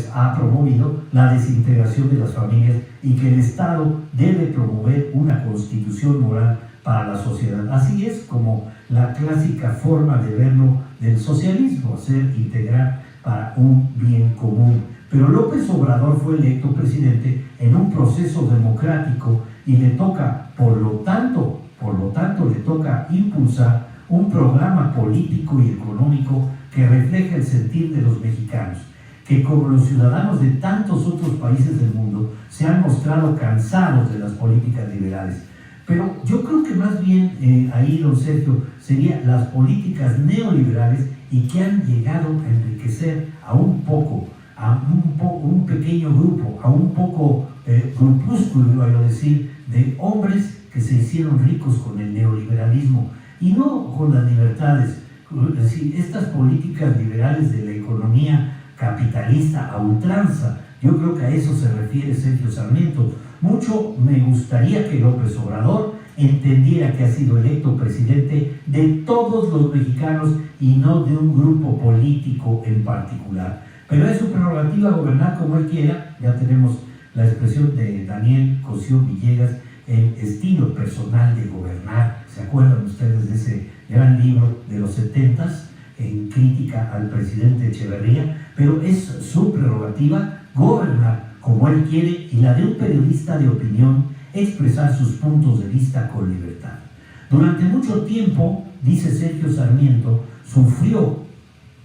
pues ha promovido la desintegración de las familias y que el Estado debe promover una constitución moral para la sociedad. Así es como la clásica forma de verlo del socialismo, hacer integrar para un bien común. Pero López Obrador fue electo presidente en un proceso democrático y le toca, por lo tanto, le toca impulsar un programa político y económico que refleje el sentir de los mexicanos, que como los ciudadanos de tantos otros países del mundo se han mostrado cansados de las políticas liberales. Pero yo creo que más bien ahí, don Sergio, serían las políticas neoliberales y que han llegado a enriquecer a un pequeño grupo, a un poco grupúsculo, iba a decir, de hombres que se hicieron ricos con el neoliberalismo y no con las libertades. Es decir, estas políticas liberales de la economía capitalista a ultranza, yo creo que a eso se refiere Sergio Sarmiento. Mucho me gustaría que López Obrador entendiera que ha sido electo presidente de todos los mexicanos y no de un grupo político en particular. Pero es su prerrogativa gobernar como él quiera. Ya tenemos la expresión de Daniel Cosío Villegas, el estilo personal de gobernar. ¿Se acuerdan ustedes de ese gran libro de los 70s en crítica al presidente Echeverría? Pero es su prerrogativa gobernar como él quiere y la de un periodista de opinión expresar sus puntos de vista con libertad. Durante mucho tiempo, dice Sergio Sarmiento, sufrió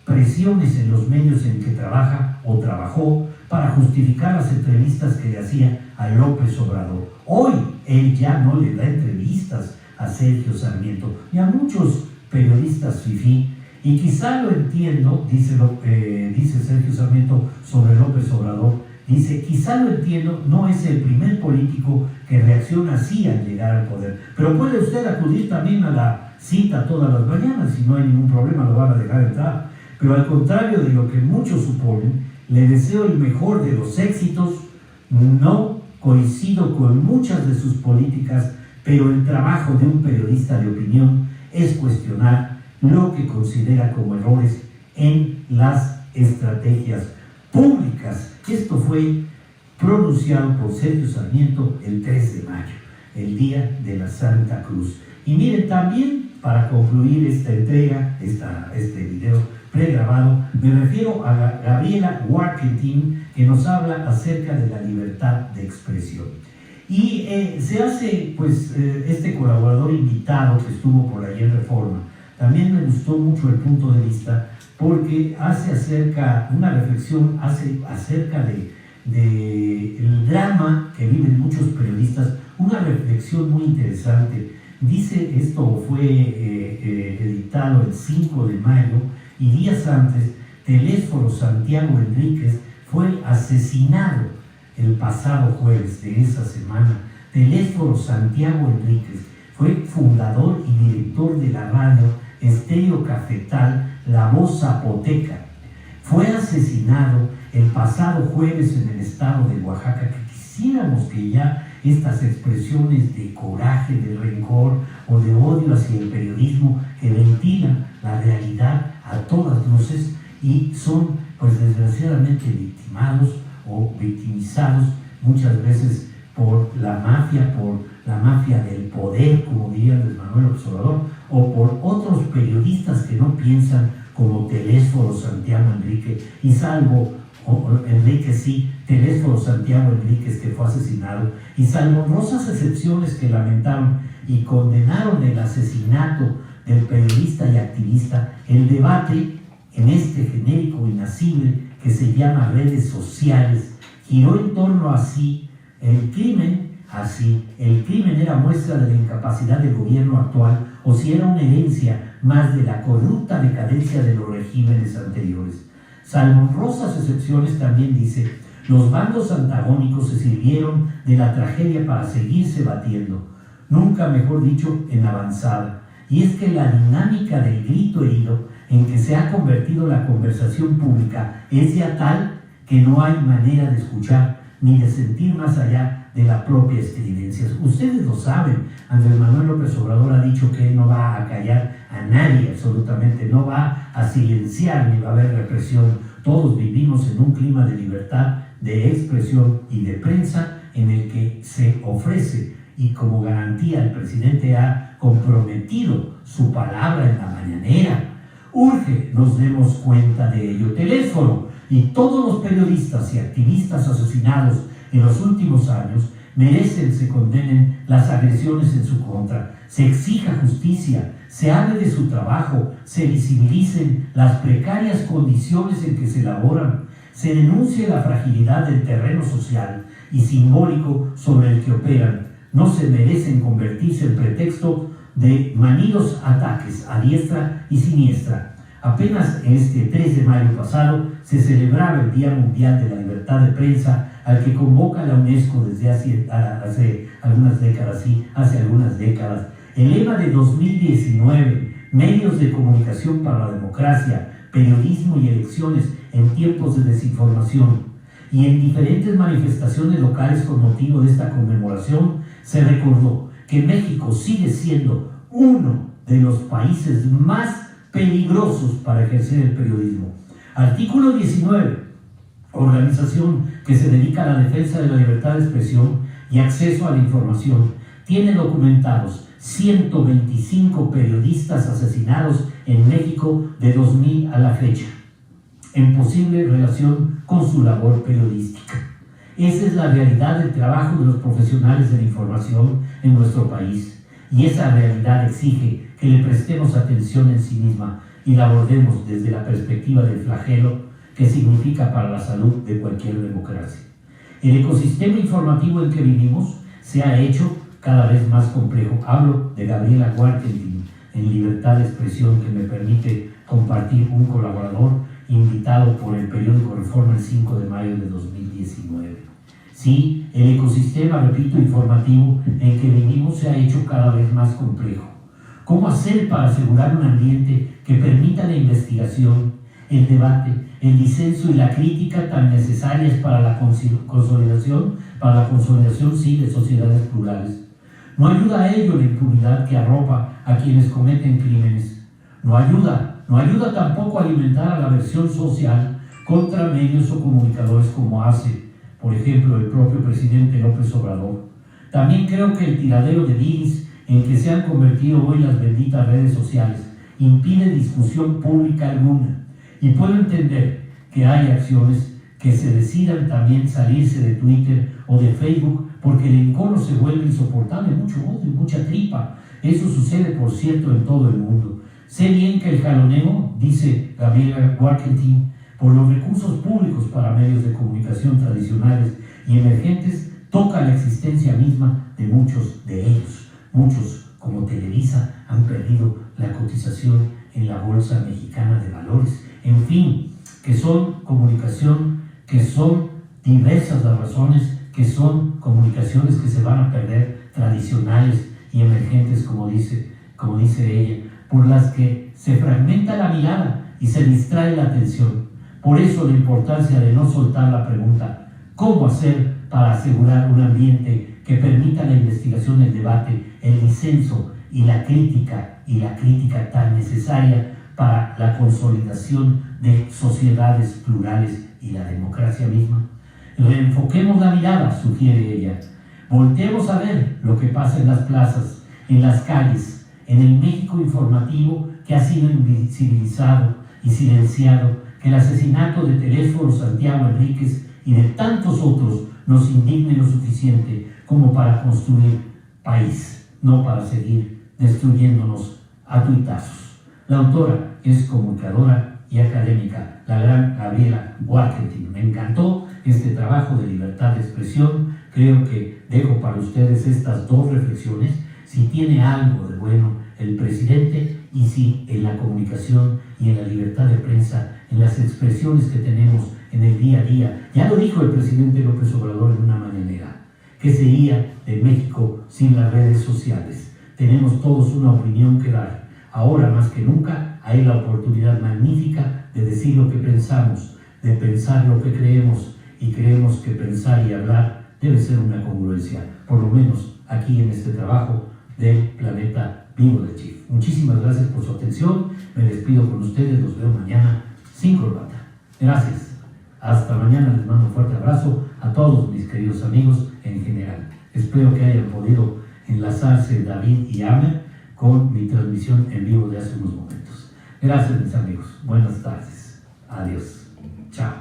presiones en los medios en que trabaja o trabajó para justificar las entrevistas que le hacía a López Obrador. Hoy él ya no le da entrevistas a Sergio Sarmiento ni a muchos periodistas fifí, y quizá lo entiendo, dice Sergio Sarmiento sobre López Obrador, dice, quizá lo entiendo, no es el primer político que reacciona así al llegar al poder, pero puede usted acudir también a la cita todas las mañanas, si no hay ningún problema lo van a dejar entrar. Pero al contrario de lo que muchos suponen, le deseo el mejor de los éxitos. No coincido con muchas de sus políticas, pero el trabajo de un periodista de opinión es cuestionar lo que considera como errores en las estrategias públicas. Esto fue pronunciado por Sergio Sarmiento el 3 de mayo, el día de la Santa Cruz. Y miren, también para concluir esta entrega, este video pregrabado, me refiero a Gabriela Warkentin, que nos habla acerca de la libertad de expresión. Y se hace, pues, este colaborador invitado que estuvo por ahí en Reforma. También me gustó mucho el punto de vista porque hace una reflexión acerca del drama que viven muchos periodistas, una reflexión muy interesante. Dice, esto fue editado el 5 de mayo, y días antes, Telésforo Santiago Enríquez fue asesinado el pasado jueves de esa semana. Telésforo Santiago Enríquez fue fundador y director de la radio Estéreo Cafetal La Voz Zapoteca. Fue asesinado el pasado jueves en el estado de Oaxaca, que quisiéramos que ya estas expresiones de coraje, de rencor o de odio hacia el periodismo que ventilan la realidad a todas luces y son, pues desgraciadamente, victimizados muchas veces por la mafia del poder, como diría Andrés Manuel López Obrador, o por otros periodistas que no piensan como Telésforo Santiago Enríquez, y salvo Telésforo Santiago Enríquez, que fue asesinado, y salvo honrosas excepciones que lamentaron y condenaron el asesinato del periodista y activista, el debate en este genérico inasible que se llama redes sociales giró en torno a el crimen era muestra de la incapacidad del gobierno actual o si era una herencia más de la corrupta decadencia de los regímenes anteriores. Salvo honrosas excepciones, también dice, los bandos antagónicos se sirvieron de la tragedia para seguirse batiendo, nunca mejor dicho, en avanzada. Y es que la dinámica del grito herido en que se ha convertido la conversación pública es ya tal que no hay manera de escuchar ni de sentir más allá de la propia estridencia. Ustedes lo saben, Andrés Manuel López Obrador ha dicho que él no va a callar a nadie, absolutamente, no va a silenciar ni va a haber represión. Todos vivimos en un clima de libertad de expresión y de prensa en el que se ofrece, y como garantía el presidente ha comprometido su palabra en la mañanera. Urge nos demos cuenta de ello. Teléfono y todos los periodistas y activistas asesinados en los últimos años merecen se condenen las agresiones en su contra, se exija justicia, se hable de su trabajo, se visibilicen las precarias condiciones en que se elaboran, se denuncie la fragilidad del terreno social y simbólico sobre el que operan. No se merecen convertirse en pretexto de manidos ataques a diestra y siniestra. Apenas este 3 de mayo pasado se celebraba el Día Mundial de la Libertad de Prensa, al que convoca la UNESCO desde hace algunas décadas. El lema de 2019, medios de comunicación para la democracia, periodismo y elecciones en tiempos de desinformación. Y en diferentes manifestaciones locales con motivo de esta conmemoración se recordó que México sigue siendo uno de los países más peligrosos para ejercer el periodismo. Artículo 19. Organización que se dedica a la defensa de la libertad de expresión y acceso a la información. Tiene documentados 125 periodistas asesinados en México de 2000 a la fecha, en posible relación con su labor periodística. Esa es la realidad del trabajo de los profesionales de la información en nuestro país, y esa realidad exige que le prestemos atención en sí misma y la abordemos desde la perspectiva del flagelo que significa para la salud de cualquier democracia. El ecosistema informativo en que vivimos se ha hecho cada vez más complejo. Hablo de Gabriela Warkentin en Libertad de Expresión, que me permite compartir un colaborador invitado por el periódico Reforma el 5 de mayo de 2019. Sí, el ecosistema, repito, informativo en que vivimos se ha hecho cada vez más complejo. ¿Cómo hacer para asegurar un ambiente que permita la investigación, el debate, el disenso y la crítica tan necesarias para la consolidación de sociedades plurales? No ayuda a ello la impunidad que arropa a quienes cometen crímenes. No ayuda tampoco a alimentar a la aversión social contra medios o comunicadores como hace, por ejemplo, el propio presidente López Obrador. También creo que el tiradero de diris en que se han convertido hoy las benditas redes sociales impide discusión pública alguna. Y puedo entender que hay acciones que se decidan también salirse de Twitter o de Facebook porque el encono se vuelve insoportable, mucho odio, mucha tripa. Eso sucede, por cierto, en todo el mundo. Sé bien que el jaloneo, dice Gabriela Warkentin, por los recursos públicos para medios de comunicación tradicionales y emergentes, toca la existencia misma de muchos de ellos. Muchos, como Televisa, han perdido la cotización en la Bolsa Mexicana de Valores. En fin, que son comunicación, que son diversas las razones, que son comunicaciones que se van a perder, tradicionales y emergentes, como dice ella, por las que se fragmenta la mirada y se distrae la atención. Por eso la importancia de no soltar la pregunta: ¿cómo hacer para asegurar un ambiente que permita la investigación, el debate, el disenso y la crítica tan necesaria para la consolidación de sociedades plurales y la democracia misma? Reenfoquemos la mirada, sugiere ella. Volteemos a ver lo que pasa en las plazas, en las calles, en el México informativo que ha sido invisibilizado y silenciado, que el asesinato de Telésforo Santiago Enríquez y de tantos otros nos indigne lo suficiente como para construir país, no para seguir destruyéndonos a tuitazos. La autora es comunicadora y académica, la gran Gabriela Warkentin. Me encantó este trabajo de libertad de expresión. Creo que dejo para ustedes estas dos reflexiones: si tiene algo de bueno el presidente, y si en la comunicación y en la libertad de prensa, en las expresiones que tenemos en el día a día. Ya lo dijo el presidente López Obrador en una mañanera: ¿qué sería de México sin las redes sociales? Tenemos todos una opinión que dar. Ahora más que nunca hay la oportunidad magnífica de decir lo que pensamos, de pensar lo que creemos, y creemos que pensar y hablar debe ser una congruencia, por lo menos aquí en este trabajo del Planeta Vivo del Chief. Muchísimas gracias por su atención. Me despido con ustedes. Los veo mañana sin corbata. Gracias. Hasta mañana, les mando un fuerte abrazo a todos mis queridos amigos en general. Espero que hayan podido enlazarse David y Amer con mi transmisión en vivo de hace unos momentos. Gracias, mis amigos. Buenas tardes. Adiós. Chao.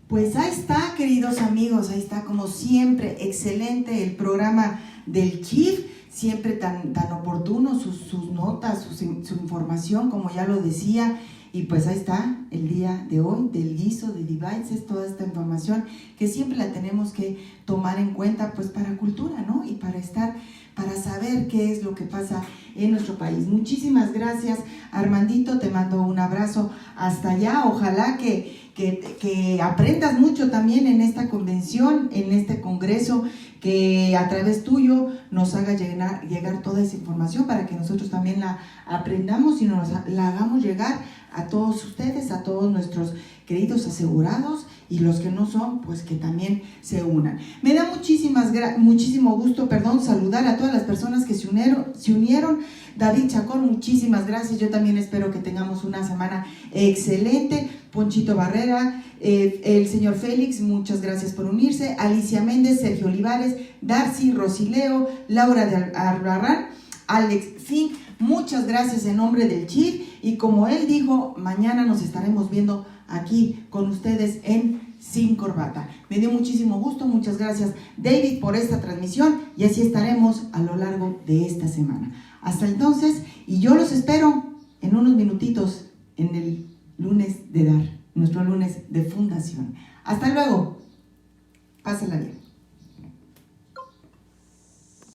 Pues ahí está, queridos amigos, ahí está como siempre, excelente el programa del Chief, siempre tan oportuno, sus notas, su información, como ya lo decía, y pues ahí está el día de hoy, del guiso, de Devices, toda esta información que siempre la tenemos que tomar en cuenta, pues para cultura, ¿no? Y para saber qué es lo que pasa en nuestro país. Muchísimas gracias, Armandito, te mando un abrazo hasta allá, ojalá que aprendas mucho también en esta convención, en este congreso, que a través tuyo nos haga llegar toda esa información para que nosotros también la aprendamos y la hagamos llegar a todos ustedes, a todos nuestros queridos asegurados, y los que no son, pues que también se unan. Me da muchísimo gusto, saludar a todas las personas que se unieron. David Chacón, muchísimas gracias. Yo también espero que tengamos una semana excelente. Ponchito Barrera, el señor Félix, muchas gracias por unirse. Alicia Méndez, Sergio Olivares, Darcy, Rosileo, Laura de Albarrán, Alex Fink, muchas gracias en nombre del Chief. Y como él dijo, mañana nos estaremos viendo aquí con ustedes en Sin Corbata. Me dio muchísimo gusto, muchas gracias David por esta transmisión, y así estaremos a lo largo de esta semana. Hasta entonces, y yo los espero en unos minutitos en el lunes de Dar, nuestro lunes de fundación. Hasta luego, pásenla bien.